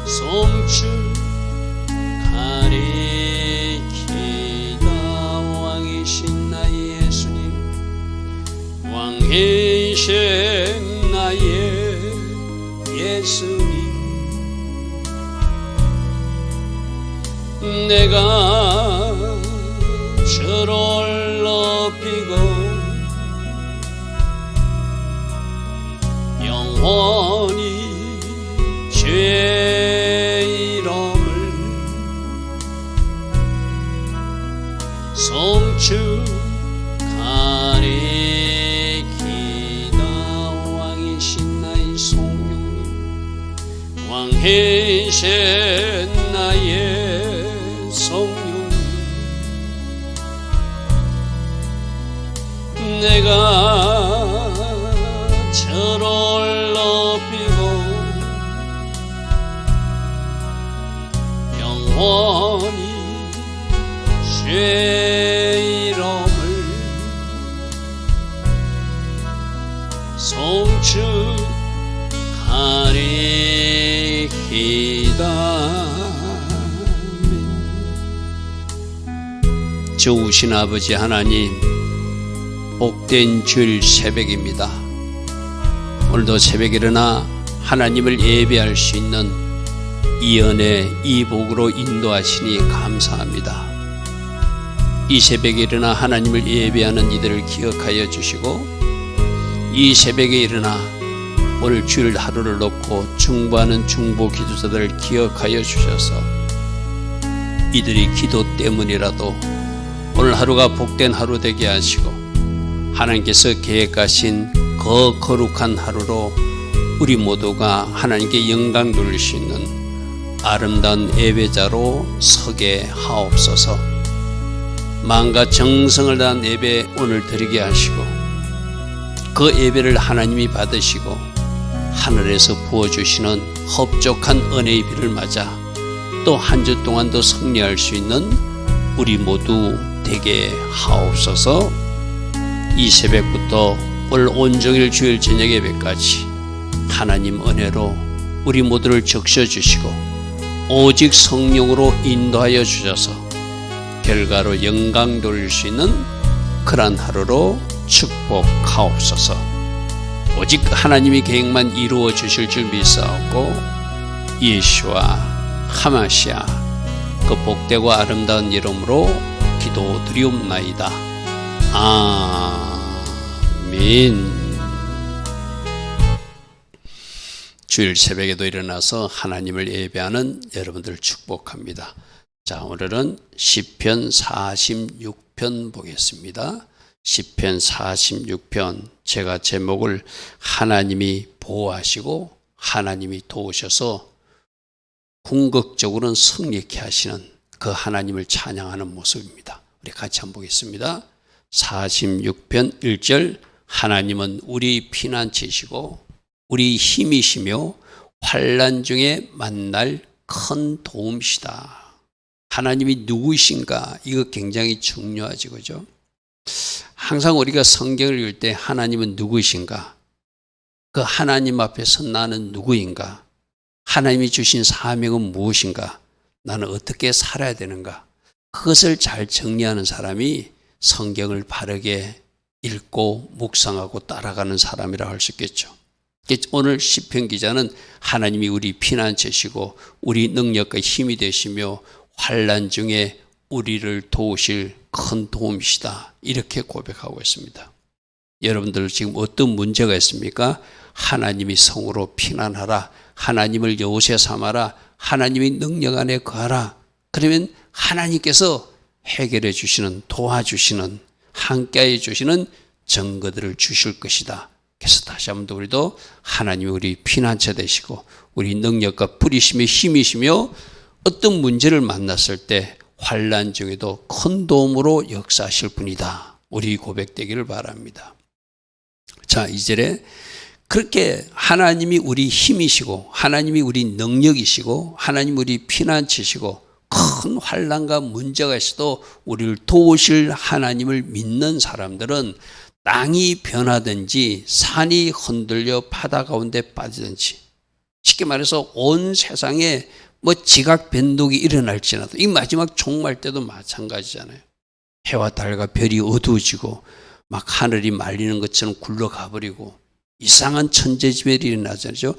송출 가리키다 왕이신 나의 예수님, 왕이신 나의 예수님, 내가 주를 높이고 영원히 주의 이름을 송축 가리키다 왕이신 나의 성령님, 왕이신 나의 성령님, 내가 주를 높이고 영원히 주의 이름을 송축 가리키다. 좋으신 아버지 하나님, 복된 주일 새벽입니다. 오늘도 새벽에 일어나 하나님을 예배할 수 있는 이 은혜, 이 복으로 인도하시니 감사합니다. 이 새벽에 일어나 하나님을 예배하는 이들을 기억하여 주시고, 이 새벽에 일어나 오늘 주일 하루를 놓고 중보하는 중보 기도자들을 기억하여 주셔서 이들이 기도 때문이라도 오늘 하루가 복된 하루 되게 하시고, 하나님께서 계획하신 그 거룩한 하루로 우리 모두가 하나님께 영광 돌릴 수 있는 아름다운 예배자로 서게 하옵소서. 마음과 정성을 다한 예배 오늘 드리게 하시고, 그 예배를 하나님이 받으시고 하늘에서 부어주시는 흡족한 은혜의 비를 맞아 또 한 주 동안도 승리할 수 있는 우리 모두 되게 하옵소서. 이 새벽부터 오늘 온종일 주일 저녁 예배까지 하나님 은혜로 우리 모두를 적셔주시고 오직 성령으로 인도하여 주셔서 결과로 영광 돌릴 수 있는 그러한 하루로 축복하옵소서. 오직 하나님이 계획만 이루어 주실 줄 믿사옵고 예수와 하마시아 그 복되고 아름다운 이름으로 기도드리옵나이다. 아멘. 주일 새벽에도 일어나서 하나님을 예배하는 여러분들 축복합니다. 자, 오늘은 시편 46편 보겠습니다. 시편 46편, 제가 제목을 하나님이 보호하시고 하나님이 도우셔서 궁극적으로는 승리케 하시는 그 하나님을 찬양하는 모습입니다. 우리 같이 한번 보겠습니다. 46편 1절, 하나님은 우리 피난처시고 우리 힘이시며 환난 중에 만날 큰 도움이시다. 하나님이 누구이신가? 이거 굉장히 중요하지, 그죠? 항상 우리가 성경을 읽을 때 하나님은 누구이신가? 그 하나님 앞에서 나는 누구인가? 하나님이 주신 사명은 무엇인가? 나는 어떻게 살아야 되는가? 그것을 잘 정리하는 사람이 성경을 바르게 읽고 묵상하고 따라가는 사람이라 할 수 있겠죠. 오늘 시편 기자는 하나님이 우리 피난처시고 우리 능력과 힘이 되시며 환난 중에 우리를 도우실 큰 도움이시다, 이렇게 고백하고 있습니다. 여러분들 지금 어떤 문제가 있습니까? 하나님이 성으로 피난하라, 하나님을 요새 삼아라, 하나님이 능력 안에 거하라. 그러면 하나님께서 해결해 주시는, 도와주시는, 함께해 주시는 증거들을 주실 것이다. 그래서 다시 한번 더 우리도 하나님이 우리 피난처 되시고 우리 능력과 뿌리심의 힘이시며 어떤 문제를 만났을 때 환난 중에도 큰 도움으로 역사하실 분이다. 우리 고백되기를 바랍니다. 자, 2절에 그렇게 하나님이 우리 힘이시고 하나님이 우리 능력이시고 하나님 우리 피난처시고 큰 환난과 문제가 있어도 우리를 도우실 하나님을 믿는 사람들은 땅이 변하든지 산이 흔들려 바다 가운데 빠지든지 쉽게 말해서 온 세상에 뭐 지각 변동이 일어날지라도 이 마지막 종말 때도 마찬가지잖아요. 해와 달과 별이 어두워지고 막 하늘이 말리는 것처럼 굴러가 버리고 이상한 천재지변이 일어나잖아요.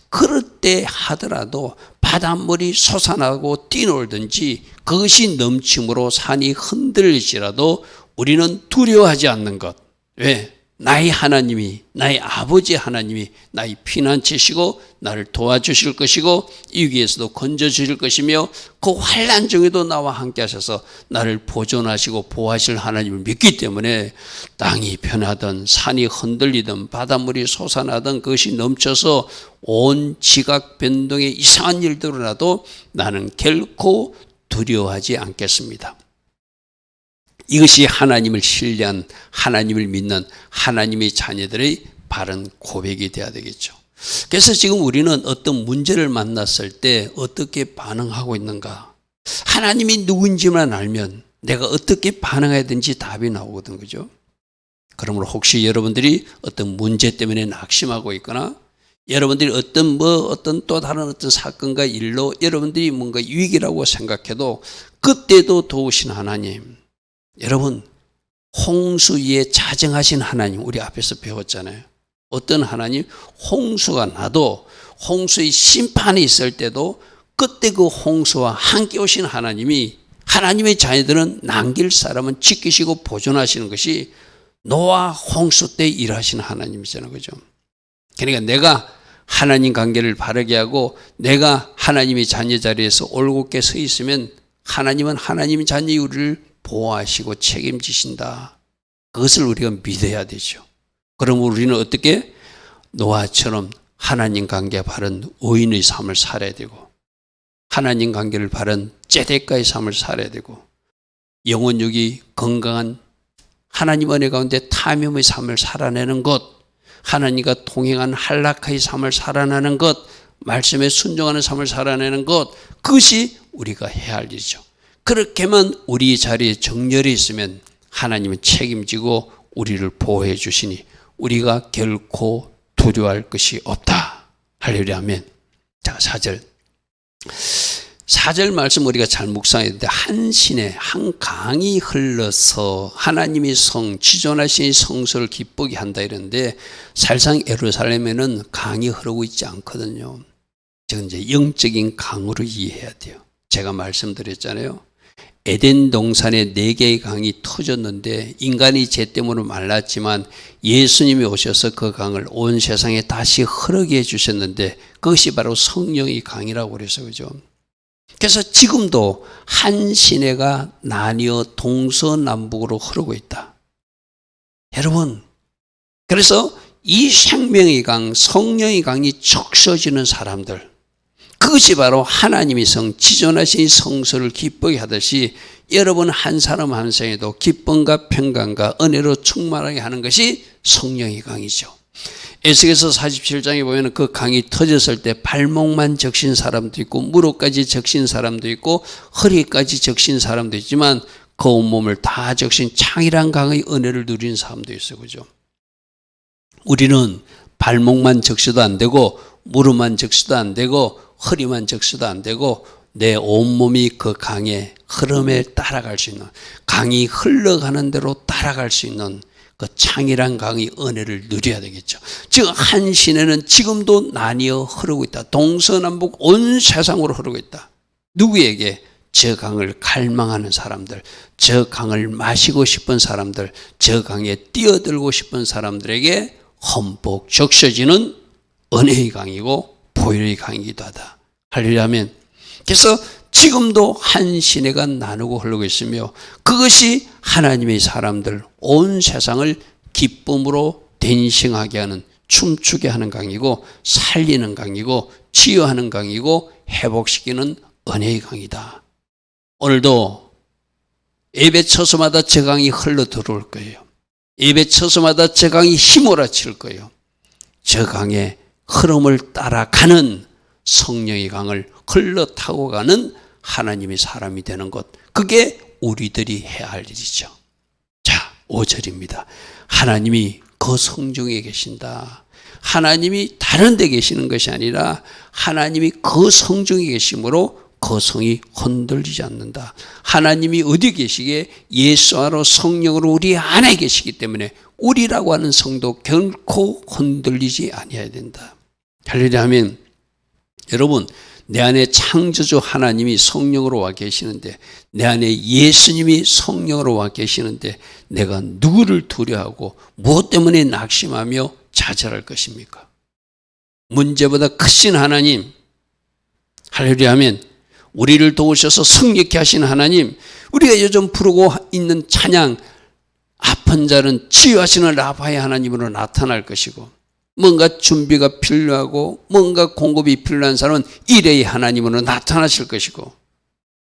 그럴 때 하더라도 바닷물이 솟아나고 뛰놀든지 그것이 넘침으로 산이 흔들릴지라도 우리는 두려워하지 않는 것. 왜? 나의 하나님이, 나의 아버지 하나님이 나의 피난처시고 나를 도와주실 것이고 이 위기에서도 건져주실 것이며 그 환난 중에도 나와 함께 하셔서 나를 보존하시고 보호하실 하나님을 믿기 때문에 땅이 변하든 산이 흔들리든 바닷물이 솟아나든 그것이 넘쳐서 온 지각 변동의 이상한 일들이 일어나도 나는 결코 두려워하지 않겠습니다. 이것이 하나님을 신뢰한, 하나님을 믿는 하나님의 자녀들의 바른 고백이 되어야 되겠죠. 그래서 지금 우리는 어떤 문제를 만났을 때 어떻게 반응하고 있는가? 하나님이 누군지만 알면 내가 어떻게 반응해야 되는지 답이 나오거든, 그죠? 그러므로 혹시 여러분들이 어떤 문제 때문에 낙심하고 있거나 여러분들이 어떤 또 다른 어떤 사건과 일로 여러분들이 뭔가 위기라고 생각해도 그때도 도우신 하나님, 여러분, 홍수 위에 자정하신 하나님, 우리 앞에서 배웠잖아요. 어떤 하나님? 홍수가 나도 홍수의 심판이 있을 때도 그때 그 홍수와 함께 오신 하나님이 하나님의 자녀들은 남길 사람은 지키시고 보존하시는 것이 노아 홍수 때 일하시는 하나님이잖아요. 그죠? 그러니까 내가 하나님 관계를 바르게 하고 내가 하나님의 자녀 자리에서 올곧게 서 있으면 하나님은 하나님의 자녀의 우리를 보호하시고 책임지신다. 그것을 우리가 믿어야 되죠. 그러면 우리는 어떻게? 노아처럼 하나님 관계 바른 의인의 삶을 살아야 되고 하나님 관계를 바른 째대가의 삶을 살아야 되고 영혼육이 건강한 하나님 은혜 가운데 탐욕의 삶을 살아내는 것, 하나님과 동행한 한락의 삶을 살아내는 것, 말씀에 순종하는 삶을 살아내는 것, 그것이 우리가 해야 할 일이죠. 그렇게만 우리 자리에 정렬이 있으면 하나님은 책임지고 우리를 보호해 주시니 우리가 결코 두려워할 것이 없다. 할렐루야 아멘. 자, 4절. 4절 말씀 우리가 잘 묵상했는데 한 시내 한 강이 흘러서 하나님의 성, 지존하신 성소를 기쁘게 한다 이러는데 사실상 예루살렘에는 강이 흐르고 있지 않거든요. 즉 이제 영적인 강으로 이해해야 돼요. 제가 말씀드렸잖아요. 에덴 동산에 4개의 강이 터졌는데 인간이 죄 때문에 말랐지만 예수님이 오셔서 그 강을 온 세상에 다시 흐르게 해주셨는데 그것이 바로 성령의 강이라고 그래서 그죠. 그래서 지금도 한 시내가 나뉘어 동서남북으로 흐르고 있다. 여러분, 그래서 이 생명의 강, 성령의 강이 적셔지는 사람들, 그것이 바로 하나님의 성, 지존하신 성소를 기쁘게 하듯이 여러분 한 사람 한 사람에도 기쁨과 평강과 은혜로 충만하게 하는 것이 성령의 강이죠. 에스겔서 47장에 보면 그 강이 터졌을 때 발목만 적신 사람도 있고 무릎까지 적신 사람도 있고 허리까지 적신 사람도 있지만 그 온몸을 다 적신 창이란 강의 은혜를 누리는 사람도 있어요. 그죠? 우리는 발목만 적셔도 안 되고 무릎만 적셔도 안 되고 허리만 적셔도 안 되고 내 온몸이 그 강의 흐름에 따라갈 수 있는, 강이 흘러가는 대로 따라갈 수 있는 그 창이란 강의 은혜를 누려야 되겠죠. 즉 한 시내는 지금도 나뉘어 흐르고 있다. 동서남북 온 세상으로 흐르고 있다. 누구에게? 저 강을 갈망하는 사람들, 저 강을 마시고 싶은 사람들, 저 강에 뛰어들고 싶은 사람들에게 흠뻑 적셔지는 은혜의 강이고 보혈의 강이기도 하다. 할렐루야 아멘. 그래서 지금도 한 시내가 나누고 흐르고 있으며 그것이 하나님의 사람들 온 세상을 기쁨으로 댄싱하게 하는, 춤추게 하는 강이고 살리는 강이고 치유하는 강이고 회복시키는 은혜의 강이다. 오늘도 예배 처소마다 저 강이 흘러 들어올 거예요. 예배 처소마다 저 강이 휘몰아칠 거예요. 저 강의 흐름을 따라가는 성령의 강을 흘러 타고 가는 하나님의 사람이 되는 것, 그게 우리들이 해야 할 일이죠. 자, 5절입니다. 하나님이 그 성중에 계신다. 하나님이 다른 데 계시는 것이 아니라 하나님이 그 성중에 계심으로 그 성이 흔들리지 않는다. 하나님이 어디 계시기에? 예수 안으로 성령으로 우리 안에 계시기 때문에 우리라고 하는 성도 결코 흔들리지 아니해야 된다. 할렐루야 하면 여러분, 내 안에 창조주 하나님이 성령으로 와 계시는데, 내 안에 예수님이 성령으로 와 계시는데 내가 누구를 두려워하고 무엇 때문에 낙심하며 좌절할 것입니까? 문제보다 크신 하나님, 할렐루야 하면 우리를 도우셔서 승리케 하신 하나님, 우리가 요즘 부르고 있는 찬양, 아픈 자는 치유하시는 라파의 하나님으로 나타날 것이고, 뭔가 준비가 필요하고 뭔가 공급이 필요한 사람은 일의 하나님으로 나타나실 것이고,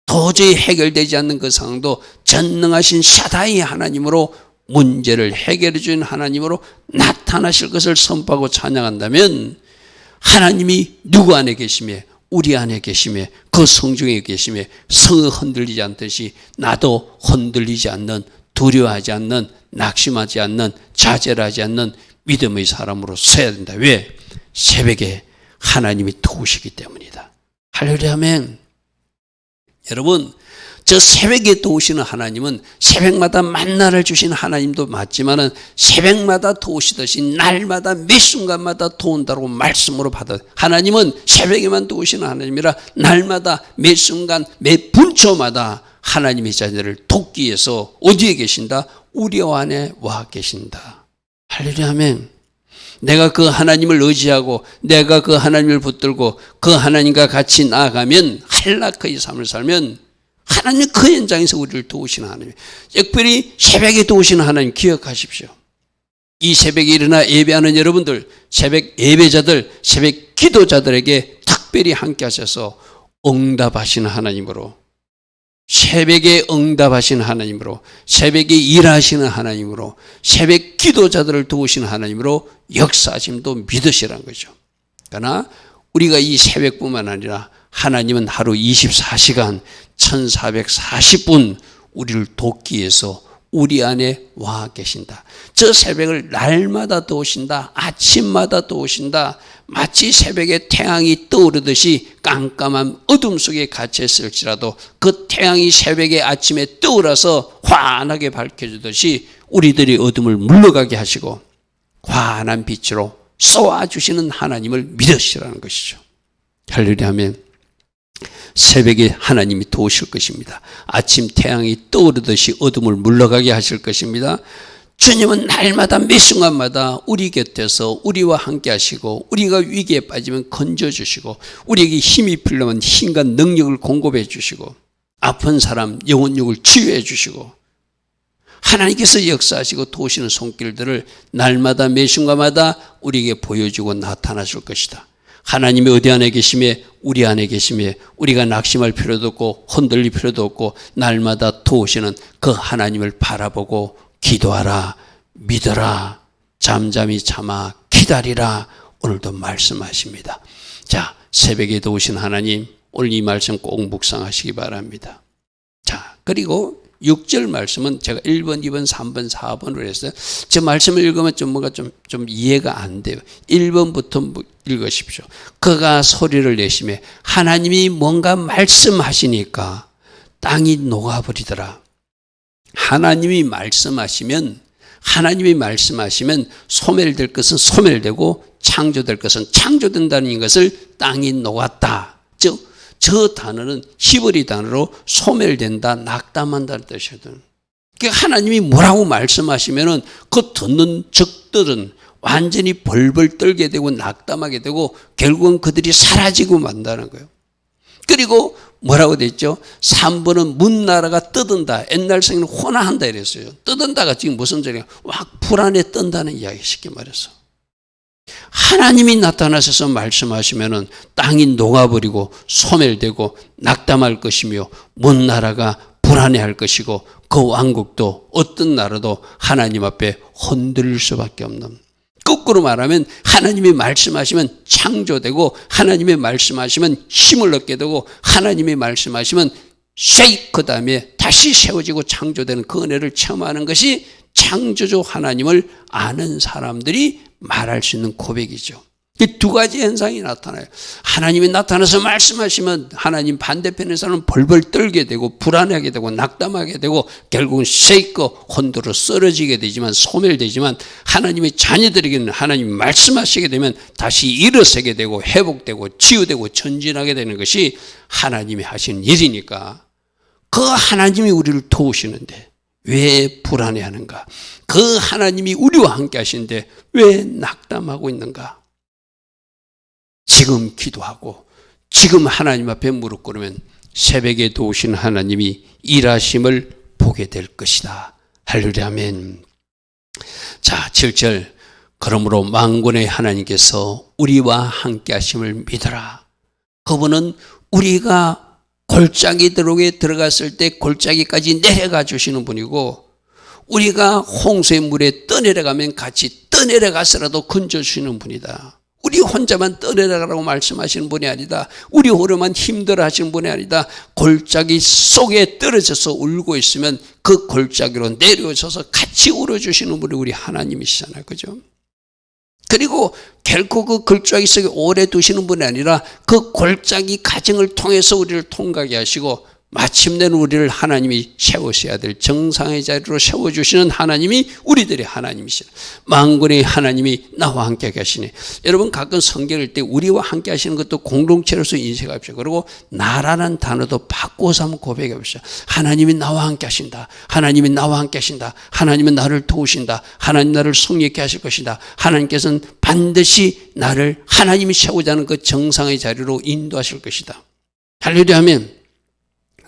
도저히 해결되지 않는 그 상황도 전능하신 샤다이 하나님으로 문제를 해결해 주는 하나님으로 나타나실 것을 선포하고 찬양한다면, 하나님이 누구 안에 계시며 우리 안에 계시며 그 성중에 계시며 성이 흔들리지 않듯이 나도 흔들리지 않는, 두려워하지 않는, 낙심하지 않는, 좌절하지 않는 믿음의 사람으로 서야 된다. 왜? 새벽에 하나님이 도우시기 때문이다. 할렐루야 아멘. 여러분, 저 새벽에 도우시는 하나님은 새벽마다 만나를 주시는 하나님도 맞지만은 새벽마다 도우시듯이 날마다 매 순간마다 도운다고 말씀으로 받아. 하나님은 새벽에만 도우시는 하나님이라 날마다 매 순간 매 분초마다 하나님의 자녀를 돕기 위해서 어디에 계신다? 우리 안에 와 계신다. 할렐루야 아멘. 내가 그 하나님을 의지하고 내가 그 하나님을 붙들고 그 하나님과 같이 나아가면, 한락의 삶을 살면 하나님 그 현장에서 우리를 도우시는 하나님, 특별히 새벽에 도우시는 하나님 기억하십시오. 이 새벽에 일어나 예배하는 여러분들, 새벽 예배자들, 새벽 기도자들에게 특별히 함께 하셔서 응답하시는 하나님으로, 새벽에 응답하시는 하나님으로, 새벽에 일하시는 하나님으로, 새벽 기도자들을 도우시는 하나님으로 역사하심도 믿으시라는 거죠. 그러나 우리가 이 새벽뿐만 아니라 하나님은 하루 24시간 1440분 우리를 돕기 위해서 우리 안에 와 계신다. 저 새벽을 날마다 도우신다. 아침마다 도우신다. 마치 새벽에 태양이 떠오르듯이 깜깜한 어둠 속에 갇혔을지라도 그 태양이 새벽에 아침에 떠오르서 환하게 밝혀주듯이 우리들이 어둠을 물러가게 하시고 환한 빛으로 쏘아주시는 하나님을 믿으시라는 것이죠. 할렐루야 아멘. 새벽에 하나님이 도우실 것입니다. 아침 태양이 떠오르듯이 어둠을 물러가게 하실 것입니다. 주님은 날마다 매 순간마다 우리 곁에서 우리와 함께 하시고, 우리가 위기에 빠지면 건져주시고, 우리에게 힘이 필요한 힘과 능력을 공급해 주시고, 아픈 사람 영혼육을 치유해 주시고, 하나님께서 역사하시고 도우시는 손길들을 날마다 매 순간마다 우리에게 보여주고 나타나실 것이다. 하나님이 어디 안에 계시며 우리 안에 계시며 우리가 낙심할 필요도 없고 흔들릴 필요도 없고 날마다 도우시는 그 하나님을 바라보고 기도하라, 믿어라, 잠잠히 참아 기다리라, 오늘도 말씀하십니다. 자, 새벽에 도우신 하나님, 오늘 이 말씀 꼭 묵상하시기 바랍니다. 자, 그리고 6절 말씀은 제가 1번, 2번, 3번, 4번으로 했어요. 저 말씀을 읽으면 좀 뭔가 좀 이해가 안 돼요. 1번부터 읽으십시오. 그가 소리를 내시며 하나님이 뭔가 말씀하시니까 땅이 녹아버리더라. 하나님이 말씀하시면 소멸될 것은 소멸되고 창조될 것은 창조된다는 것을 땅이 녹았다. 즉 저 단어는 히브리 단어로 소멸된다, 낙담한다는 뜻이거든. 그러니까 하나님이 뭐라고 말씀하시면은 그 듣는 적들은 완전히 벌벌 떨게 되고 낙담하게 되고 결국은 그들이 사라지고 만다는 거예요. 그리고 뭐라고 됐죠? 3번은 문나라가 떠든다. 옛날 성에는 혼화한다 이랬어요. 떠든다가 지금 무슨 소리야? 막 불안에 뜬다는 이야기 쉽게 말해서. 하나님이 나타나셔서 말씀하시면은 땅이 녹아버리고 소멸되고 낙담할 것이며 문나라가 불안해할 것이고 그 왕국도 어떤 나라도 하나님 앞에 흔들릴 수밖에 없는, 거꾸로 말하면 하나님이 말씀하시면 창조되고 하나님이 말씀하시면 힘을 얻게 되고 하나님이 말씀하시면 쉐이크 다음에 다시 세워지고 창조되는 그 은혜를 체험하는 것이 창조주 하나님을 아는 사람들이 말할 수 있는 고백이죠. 이 두 가지 현상이 나타나요. 하나님이 나타나서 말씀하시면 하나님 반대편에서는 벌벌 떨게 되고 불안하게 되고 낙담하게 되고 결국은 쉐이커 혼도로 쓰러지게 되지만 소멸되지만 하나님의 자녀들에게는 하나님이 말씀하시게 되면 다시 일어서게 되고 회복되고 치유되고 전진하게 되는 것이 하나님이 하신 일이니까 그 하나님이 우리를 도우시는데 왜 불안해하는가? 그 하나님이 우리와 함께 하시는데 왜 낙담하고 있는가? 지금 기도하고 지금 하나님 앞에 무릎 꿇으면 새벽에 도우신 하나님이 일하심을 보게 될 것이다. 할렐루야 아멘. 자 7절 그러므로 만군의 하나님께서 우리와 함께 하심을 믿어라. 그분은 우리가 골짜기 들옥에 들어갔을 때 골짜기까지 내려가 주시는 분이고 우리가 홍수의 물에 떠내려가면 같이 떠내려가서라도 건져주시는 분이다. 우리 혼자만 떠내려가라고 말씀하시는 분이 아니다. 우리 홀로만 힘들어 하시는 분이 아니다. 골짜기 속에 떨어져서 울고 있으면 그 골짜기로 내려오셔서 같이 울어주시는 분이 우리 하나님이시잖아요. 그죠? 그리고 결코 그 골짜기 속에 오래 두시는 분이 아니라 그 골짜기 과정을 통해서 우리를 통과하게 하시고 마침내는 우리를 하나님이 세우셔야 될 정상의 자리로 세워주시는 하나님이 우리들의 하나님이시라. 만군의 하나님이 나와 함께 계시네. 여러분 가끔 성경 읽을 때 우리와 함께 하시는 것도 공동체로서 인식합시다. 그리고 나라는 단어도 바꿔서 한번 고백해 봅시다. 하나님이 나와 함께 하신다. 하나님이 나와 함께 하신다. 하나님은 나를 도우신다. 하나님 나를 성령케 하실 것이다. 하나님께서는 반드시 나를 하나님이 세우자는 그 정상의 자리로 인도하실 것이다. 할렐루야 하면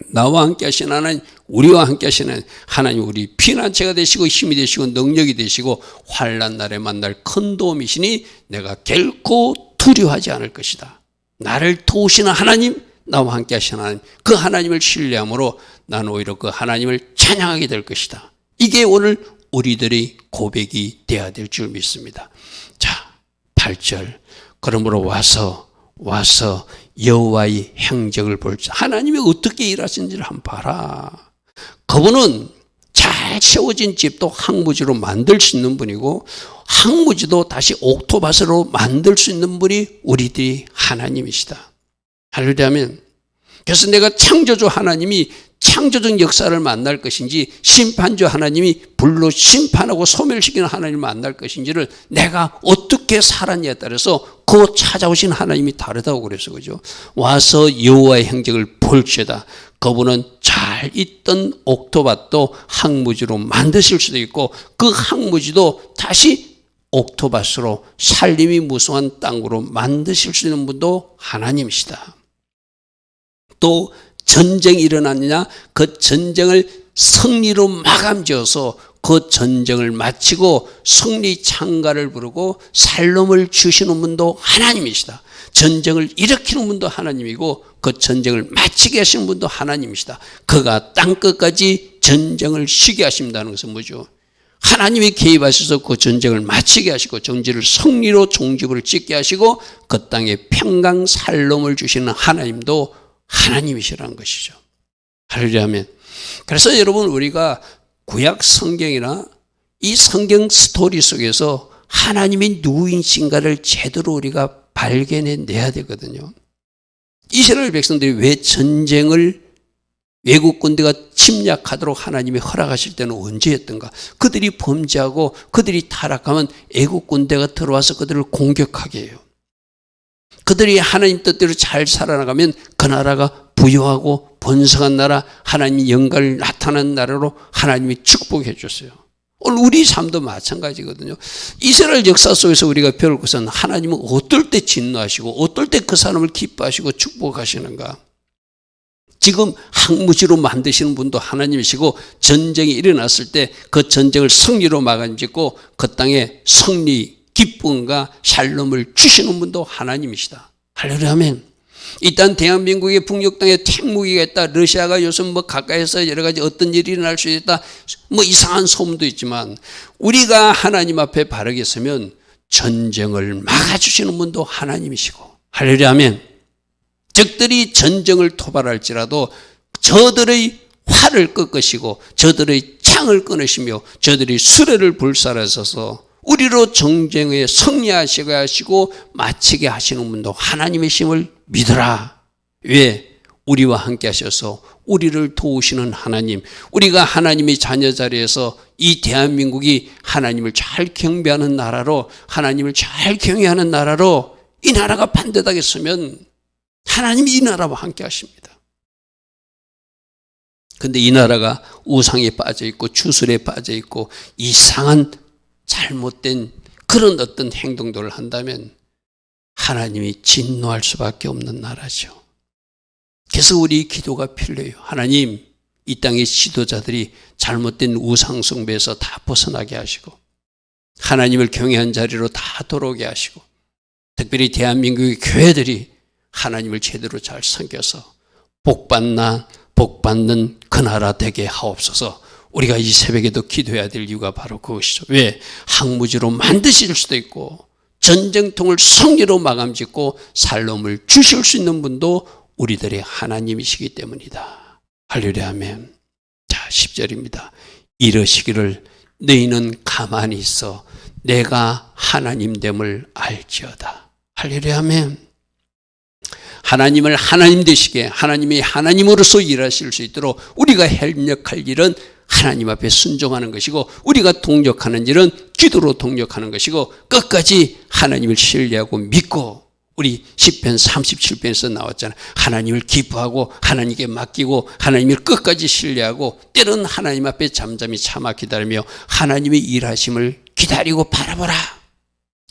나와 함께 하시는 하나님, 우리와 함께 하시는 하나님, 우리 피난처가 되시고 힘이 되시고 능력이 되시고 환난 날에 만날 큰 도움이시니 내가 결코 두려워하지 않을 것이다. 나를 도우시는 하나님, 나와 함께 하시는 하나님, 그 하나님을 신뢰함으로 나는 오히려 그 하나님을 찬양하게 될 것이다. 이게 오늘 우리들의 고백이 되어야 될 줄 믿습니다. 자, 8절 그러므로 와서 여호와의 행적을 볼지 하나님이 어떻게 일하시는지를 한번 봐라. 그분은 잘 세워진 집도 황무지로 만들 수 있는 분이고 황무지도 다시 옥토밭으로 만들 수 있는 분이 우리들이 하나님이시다. 할렐루야 하면 그래서 내가 창조주 하나님이 창조적 역사를 만날 것인지 심판주 하나님이 불로 심판하고 소멸시키는 하나님을 만날 것인지를 내가 어떻게 살았냐에 따라서 그 찾아오신 하나님이 다르다고 그래서 그죠. 와서 여호와의 행적을 볼지어다. 그분은 잘 있던 옥토밭도 황무지로 만드실 수도 있고 그 황무지도 다시 옥토밭으로 살림이 무성한 땅으로 만드실 수 있는 분도 하나님이시다. 또 전쟁이 일어났느냐 그 전쟁을 승리로 마감지어서 그 전쟁을 마치고 승리 창가를 부르고 살롬을 주시는 분도 하나님이시다. 전쟁을 일으키는 분도 하나님이고 그 전쟁을 마치게 하시는 분도 하나님이시다. 그가 땅끝까지 전쟁을 쉬게 하신다는 것은 뭐죠? 하나님이 개입하셔서 그 전쟁을 마치게 하시고 정지를 승리로 종집을 짓게 하시고 그 땅에 평강 살롬을 주시는 하나님도 하나님이시라는 것이죠. 할렐루야 하면 그래서 여러분 우리가 구약 성경이나 이 성경 스토리 속에서 하나님이 누구인가를 제대로 우리가 발견해내야 되거든요. 이스라엘 백성들이 왜 전쟁을 외국 군대가 침략하도록 하나님이 허락하실 때는 언제였던가? 그들이 범죄하고 그들이 타락하면 애국 군대가 들어와서 그들을 공격하게 해요. 그들이 하나님 뜻대로 잘 살아나가면 그 나라가 부유하고 번성한 나라, 하나님의 영광을 나타나는 나라로 하나님이 축복해 줬어요. 오늘 우리 삶도 마찬가지거든요. 이스라엘 역사 속에서 우리가 배울 것은 하나님은 어떨 때 진노하시고 어떨 때 그 사람을 기뻐하시고 축복하시는가. 지금 황무지로 만드시는 분도 하나님이시고 전쟁이 일어났을 때 그 전쟁을 승리로 마감짓고 그 땅에 승리, 기쁨과 샬롬을 주시는 분도 하나님이시다. 할렐루야 아멘. 일단 대한민국의 북녘 땅에 핵무기가 있다. 러시아가 요즘 뭐 가까이서 여러 가지 어떤 일이 일어날 수 있다. 뭐 이상한 소문도 있지만 우리가 하나님 앞에 바르게 서면 전쟁을 막아주시는 분도 하나님이시고 할렐루야 아멘. 적들이 전쟁을 토발할지라도 저들의 활을 꺾으시고 저들의 창을 끊으시며 저들이 수레를 불살하셔서 우리로 정쟁에 승리하시게 하시고 마치게 하시는 분도 하나님의 힘을 믿어라. 왜? 우리와 함께 하셔서 우리를 도우시는 하나님, 우리가 하나님의 자녀 자리에서 이 대한민국이 하나님을 잘 경배하는 나라로, 하나님을 잘 경외하는 나라로 이 나라가 반듯하겠으면 하나님이 이 나라와 함께 하십니다. 근데 이 나라가 우상에 빠져 있고 주술에 빠져 있고 이상한 잘못된 그런 어떤 행동들을 한다면 하나님이 진노할 수밖에 없는 나라죠. 그래서 우리 기도가 필요해요. 하나님, 이 땅의 지도자들이 잘못된 우상 숭배에서 다 벗어나게 하시고 하나님을 경외한 자리로 다 돌아오게 하시고 특별히 대한민국의 교회들이 하나님을 제대로 잘 섬겨서 복받는 그 나라 되게 하옵소서. 우리가 이 새벽에도 기도해야 될 이유가 바로 그것이죠. 왜? 항무지로 만드실 수도 있고 전쟁통을 승리로 마감짓고 살롬을 주실 수 있는 분도 우리들의 하나님이시기 때문이다. 할렐루야 아멘. 자, 10절입니다. 이러시기를 너희는 가만히 있어 내가 하나님됨을 알지어다. 할렐루야 아멘. 하나님을 하나님 되시게 하나님이 하나님으로서 일하실 수 있도록 우리가 협력할 일은 하나님 앞에 순종하는 것이고 우리가 동력하는 일은 기도로 동력하는 것이고 끝까지 하나님을 신뢰하고 믿고 우리 시편 37편에서 나왔잖아요. 하나님을 기뻐하고 하나님께 맡기고 하나님을 끝까지 신뢰하고 때로는 하나님 앞에 잠잠히 참아 기다리며 하나님의 일하심을 기다리고 바라보라.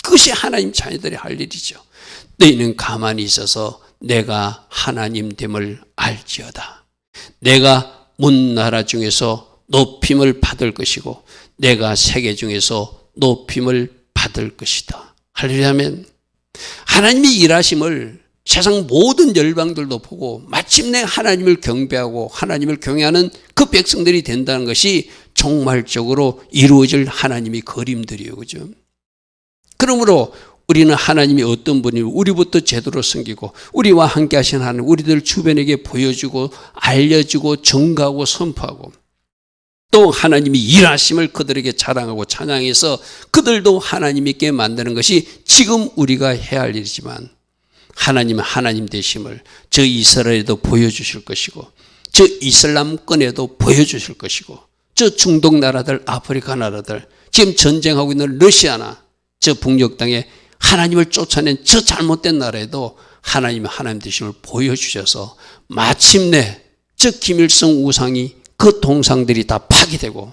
그것이 하나님 자녀들이 할 일이죠. 너희는 가만히 있어서 내가 하나님됨을 알지어다. 내가 문나라 중에서 높임을 받을 것이고 내가 세계 중에서 높임을 받을 것이다. 할렐루야 아멘. 하나님이 일하심을 세상 모든 열방들도 보고 마침내 하나님을 경배하고 하나님을 경외하는 그 백성들이 된다는 것이 종말적으로 이루어질 하나님의 그림들이에요. 그죠? 그러므로 우리는 하나님이 어떤 분이 우리부터 제대로 섬기고 우리와 함께 하신 하나님 우리들 주변에게 보여주고 알려주고 증거하고 선포하고 또 하나님이 일하심을 그들에게 자랑하고 찬양해서 그들도 하나님 있게 만드는 것이 지금 우리가 해야 할 일이지만 하나님은 하나님 되심을 저 이스라엘에도 보여주실 것이고 저 이슬람권에도 보여주실 것이고 저 중동 나라들 아프리카 나라들 지금 전쟁하고 있는 러시아나 저 북녘 땅에 하나님을 쫓아낸 저 잘못된 나라에도 하나님의 하나님 되심을 보여주셔서 마침내 저 김일성 우상이 그 동상들이 다 파괴되고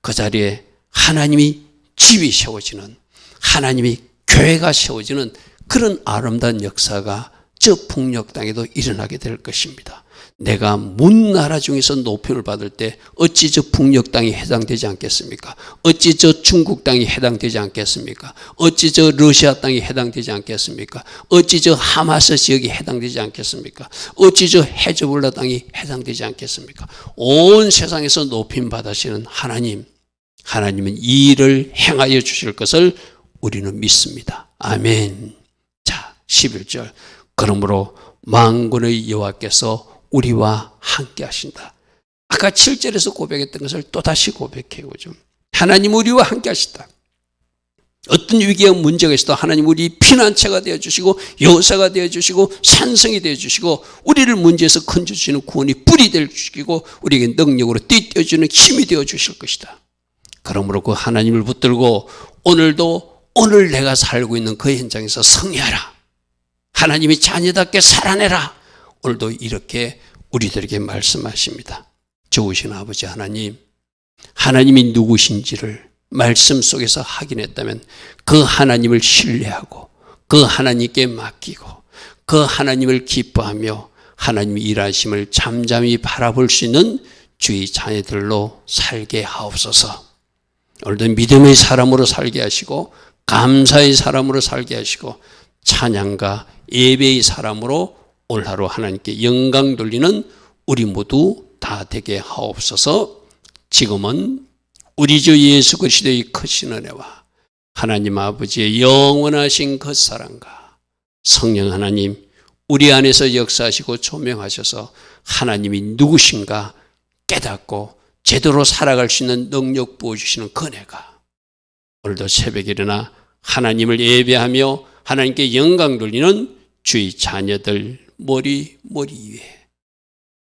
그 자리에 하나님이 집이 세워지는 하나님이 교회가 세워지는 그런 아름다운 역사가 저 북녘 땅에도 일어나게 될 것입니다. 내가 문나라 중에서 높임을 받을 때 어찌 저 북녘 땅이 해당되지 않겠습니까? 어찌 저 중국 땅이 해당되지 않겠습니까? 어찌 저 러시아 땅이 해당되지 않겠습니까? 어찌 저 하마스 지역이 해당되지 않겠습니까? 어찌 저 헤즈볼라 땅이 해당되지 않겠습니까? 온 세상에서 높임 받으시는 하나님은 이 일을 행하여 주실 것을 우리는 믿습니다. 아멘. 자, 11절. 그러므로 만군의 여호와께서 우리와 함께 하신다. 아까 7절에서 고백했던 것을 또다시 고백해요. 하나님 우리와 함께 하신다. 어떤 위기와 문제가 있어도 하나님 우리 피난처가 되어주시고 요새가 되어주시고 산성이 되어주시고 우리를 문제에서 건져주시는 구원이 뿔이 되어주시고 우리에게 능력으로 띠떼어주는 힘이 되어주실 것이다. 그러므로 그 하나님을 붙들고 오늘 내가 살고 있는 그 현장에서 승리하라. 하나님이 자녀답게 살아내라. 오늘도 이렇게 우리들에게 말씀하십니다. 좋으신 아버지 하나님, 하나님이 누구신지를 말씀 속에서 확인했다면 그 하나님을 신뢰하고 그 하나님께 맡기고 그 하나님을 기뻐하며 하나님의 일하심을 잠잠히 바라볼 수 있는 주의 자녀들로 살게 하옵소서. 오늘도 믿음의 사람으로 살게 하시고 감사의 사람으로 살게 하시고 찬양과 예배의 사람으로 오늘 하루 하나님께 영광 돌리는 우리 모두 다 되게 하옵소서. 지금은 우리 주 예수 그리스도의 크신 은혜와 하나님 아버지의 영원하신 그 사랑과 성령 하나님 우리 안에서 역사하시고 조명하셔서 하나님이 누구신가 깨닫고 제대로 살아갈 수 있는 능력 부어주시는 그 은혜가 오늘도 새벽에 일어나 하나님을 예배하며 하나님께 영광 돌리는 주의 자녀들 머리 위에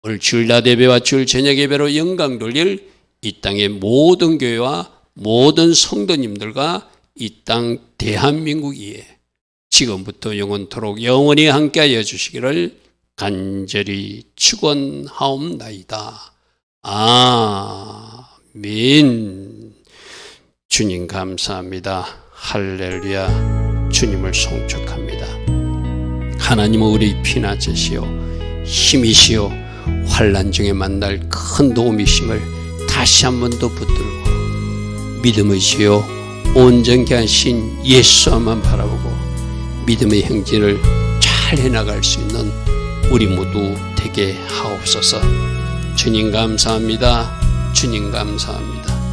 오늘 주일 낮 예배와 주일 저녁 예배로 영광 돌릴 이 땅의 모든 교회와 모든 성도님들과 이 땅 대한민국 위에 지금부터 영원토록 영원히 함께하여 주시기를 간절히 축원하옵나이다. 아멘. 주님 감사합니다. 할렐루야. 주님을 송축합니다. 하나님은 우리 피난처시요 힘이시요 환난 중에 만날 큰 도움이심을 다시 한 번 더 붙들고 믿음의시요 온전케 하신 예수만 바라보고 믿음의 행진을 잘 해나갈 수 있는 우리 모두 되게 하옵소서. 주님 감사합니다. 주님 감사합니다.